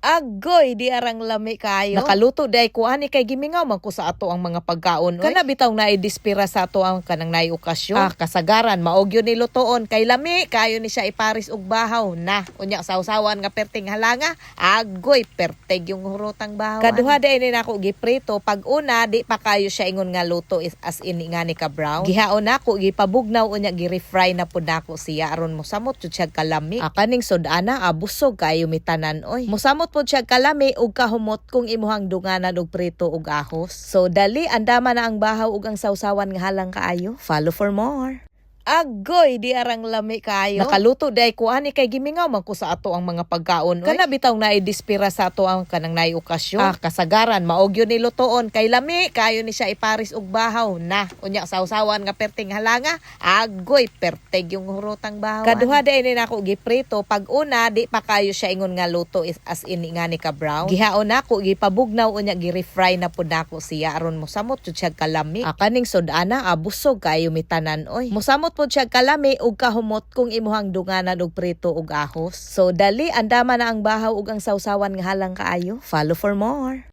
Agoy, di arang lami kayo. Nakaluto day ko ani kay gimingaw man ko sa ato ang mga pagkaon. Kana bitaw na idispira sa ato ang kanang naay okasyon. Kasagaran maog yun nilutoon kay lami kayo ni siya iparis og bahaw na. Unya sawsawan nga perting halanga. Agoy, perteg yung hurotang bahaw. Kaduha day ni nako giprito. Pag una di pa kayo siya ingon nga luto as in nga ni ka brown. Gihaon nako gipabugnaw unya gi-refry na pud nako siya aron mo samot jud siya kalami. Kaning sudana abusog kayo mitanan oy. Mosamot po siya kalami ug kahumot kung imuhang dunganan og prito ug ahos. So dali andama na ang bahaw ug ang sawsawan nga halang kaayo. Follow for more. Agoy, di arang lami kayo. Nakaluto day ko ani kay gimingaw man ko sa ato ang mga pagkaon. Kana bitaw na idispira sa ato ang kanang naay okasyon. Kasagaran maog yun nilutoon kay lami kayo ni siya iparis og bahaw na. Unya sawsawan nga perting halanga. Agoy, perteg yung hurotang bahaw. Kaduha day ni nako giprito. Pag una di pa kayo siya ingon nga luto as in nga ni ka brown. Gihaon nako gipabugnaw unya gi-refry na pud nako siya aron mo samot jud siya kalami. Kaning sudana abusog kayo mitanan oy. Mosamot po siya kalami ug kahumot kung imuhang dunganan og prito ug ahos. So dali andama na ang bahaw ug ang sawsawan nga halang kaayo. Follow for more.